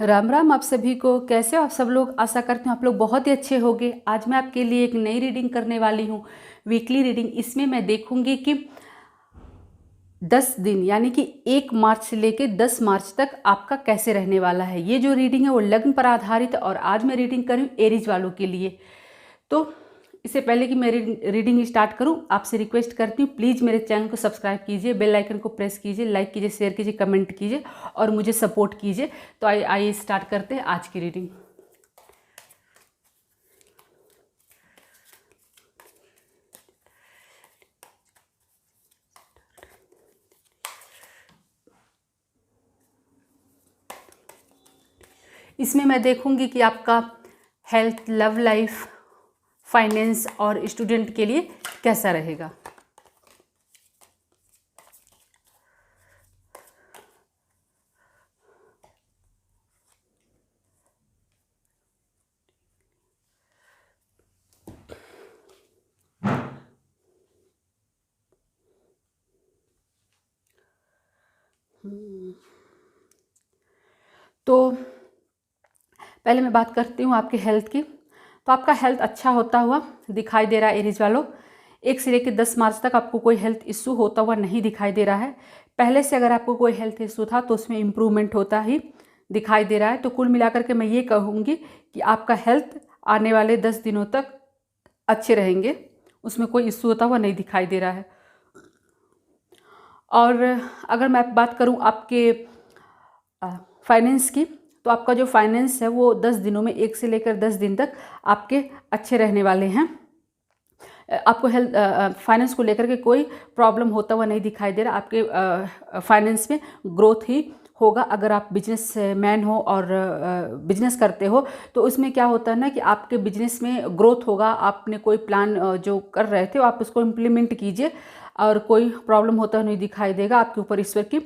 राम राम आप सभी को। कैसे हो आप सब लोग? आशा करती हूँ आप लोग बहुत ही अच्छे होंगे। आज मैं आपके लिए एक नई रीडिंग करने वाली हूँ, वीकली रीडिंग। इसमें मैं देखूंगी कि 10 दिन यानी कि 1 मार्च से लेकर 10 मार्च तक आपका कैसे रहने वाला है। ये जो रीडिंग है वो लग्न पर आधारित है और आज मैं रीडिंग कर रही हूँ एरीज वालों के लिए। तो इससे पहले कि मैं रीडिंग स्टार्ट करूं, आपसे रिक्वेस्ट करती हूँ प्लीज़ मेरे चैनल को सब्सक्राइब कीजिए, बेल आइकन को प्रेस कीजिए, लाइक कीजिए, शेयर कीजिए, कमेंट कीजिए और मुझे सपोर्ट कीजिए। तो आइए स्टार्ट करते हैं आज की रीडिंग। इसमें मैं देखूंगी कि आपका हेल्थ, लव लाइफ, फाइनेंस और स्टूडेंट के लिए कैसा रहेगा। तो पहले मैं बात करती हूँ आपके हेल्थ की। तो आपका हेल्थ अच्छा होता हुआ दिखाई दे रहा है एरीज वालों। 1 से लेकर 10 मार्च तक आपको कोई हेल्थ इशू होता हुआ नहीं दिखाई दे रहा है। पहले से अगर आपको कोई हेल्थ इशू था तो उसमें इम्प्रूवमेंट होता ही दिखाई दे रहा है। तो कुल मिलाकर के मैं ये कहूँगी कि आपका हेल्थ आने वाले 10 दिनों तक अच्छे रहेंगे, उसमें कोई इशू होता हुआ नहीं दिखाई दे रहा है। और अगर मैं बात करूँ आपके फाइनेंस की, तो आपका जो फाइनेंस है वो 10 दिनों में 1 से लेकर 10 दिन तक आपके अच्छे रहने वाले हैं। आपको हेल्थ फाइनेंस को लेकर के कोई प्रॉब्लम होता हुआ नहीं दिखाई दे रहा। आपके फाइनेंस में ग्रोथ ही होगा। अगर आप बिजनेस मैन हो और बिजनेस करते हो तो उसमें क्या होता है ना कि आपके बिजनेस में ग्रोथ होगा। आपने कोई प्लान जो कर रहे थे आप उसको इम्प्लीमेंट कीजिए और कोई प्रॉब्लम होता हुआ नहीं दिखाई देगा। आपके ऊपर ईश्वर की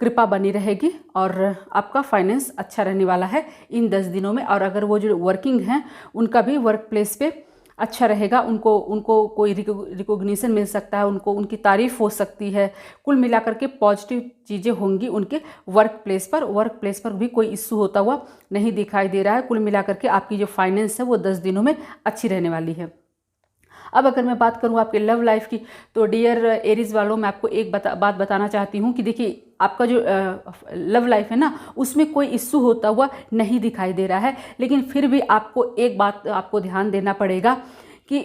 कृपा बनी रहेगी और आपका फाइनेंस अच्छा रहने वाला है इन 10 दिनों में। और अगर वो जो वर्किंग हैं उनका भी वर्क प्लेस पे अच्छा रहेगा। उनको कोई रिकॉग्निशन मिल सकता है, उनको उनकी तारीफ़ हो सकती है। कुल मिलाकर के पॉजिटिव चीज़ें होंगी उनके वर्क प्लेस पर भी कोई इश्यू होता हुआ नहीं दिखाई दे रहा है। कुल मिलाकर के आपकी जो फाइनेंस है वो 10 दिनों में अच्छी रहने वाली है। अब अगर मैं बात करूँ आपके लव लाइफ की, तो डियर एरीज वालों, मैं आपको एक बात बताना चाहती हूँ कि देखिए आपका जो लव लाइफ है ना उसमें कोई इश्यू होता हुआ नहीं दिखाई दे रहा है। लेकिन फिर भी आपको एक बात आपको ध्यान देना पड़ेगा कि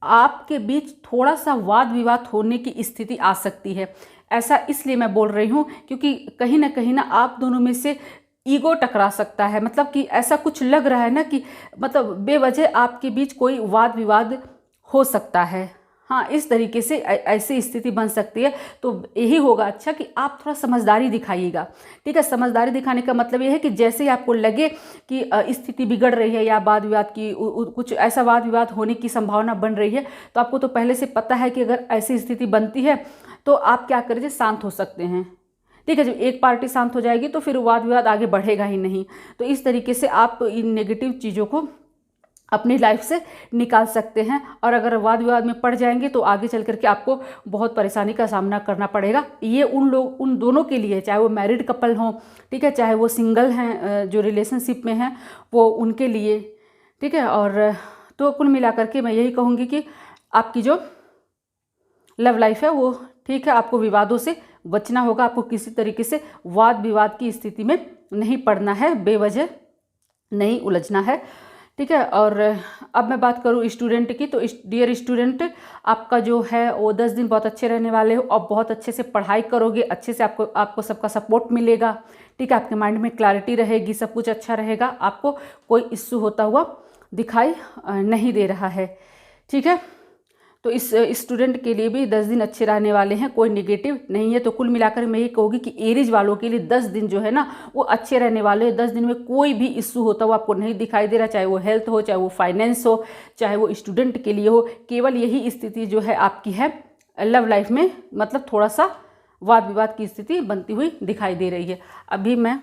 आपके बीच थोड़ा सा वाद विवाद होने की स्थिति आ सकती है। ऐसा इसलिए मैं बोल रही हूँ क्योंकि कहीं ना आप दोनों में से ईगो टकरा सकता है। मतलब कि ऐसा कुछ लग रहा है ना कि मतलब बेवजह आपके बीच कोई वाद विवाद हो सकता है। हाँ, इस तरीके से ऐसी स्थिति बन सकती है। तो यही होगा अच्छा कि आप थोड़ा समझदारी दिखाइएगा। ठीक है, समझदारी दिखाने का मतलब ये है कि जैसे ही आपको लगे कि स्थिति बिगड़ रही है या वाद विवाद की कुछ ऐसा वाद विवाद होने की संभावना बन रही है, तो आपको तो पहले से पता है कि अगर ऐसी स्थिति बनती है तो आप क्या करिए, शांत हो सकते हैं। ठीक है, जब एक पार्टी शांत हो जाएगी तो फिर वाद विवाद आगे बढ़ेगा ही नहीं। तो इस तरीके से आप इन नेगेटिव चीज़ों को अपनी लाइफ से निकाल सकते हैं। और अगर वाद विवाद में पड़ जाएंगे तो आगे चल करके आपको बहुत परेशानी का सामना करना पड़ेगा। ये उन दोनों के लिए, चाहे वो मैरिड कपल हों, ठीक है, चाहे वो सिंगल हैं जो रिलेशनशिप में हैं, वो उनके लिए। ठीक है, और तो कुल मिलाकर के मैं यही कहूँगी कि आपकी जो लव लाइफ है वो ठीक है। आपको विवादों से बचना होगा, आपको किसी तरीके से वाद विवाद की स्थिति में नहीं पड़ना है, बेवजह नहीं उलझना है। ठीक है, और अब मैं बात करूँ स्टूडेंट की, तो डियर स्टूडेंट, आपका जो है वो 10 दिन बहुत अच्छे रहने वाले हो और बहुत अच्छे से पढ़ाई करोगे, अच्छे से आपको सबका सपोर्ट मिलेगा। ठीक है, आपके माइंड में क्लैरिटी रहेगी, सब कुछ अच्छा रहेगा, आपको कोई इश्यू होता हुआ दिखाई नहीं दे रहा है। ठीक है, तो इस स्टूडेंट के लिए भी 10 दिन अच्छे रहने वाले हैं, कोई नेगेटिव नहीं है। तो कुल मिलाकर मैं ये कहूँगी कि एरीज वालों के लिए 10 दिन जो है ना वो अच्छे रहने वाले हैं। 10 दिन में कोई भी इश्यू होता हुआ आपको नहीं दिखाई दे रहा, चाहे वो हेल्थ हो, चाहे वो फाइनेंस हो, चाहे वो स्टूडेंट के लिए हो। केवल यही स्थिति जो है आपकी है लव लाइफ में, मतलब थोड़ा सा वाद विवाद की स्थिति बनती हुई दिखाई दे रही है। अभी मैं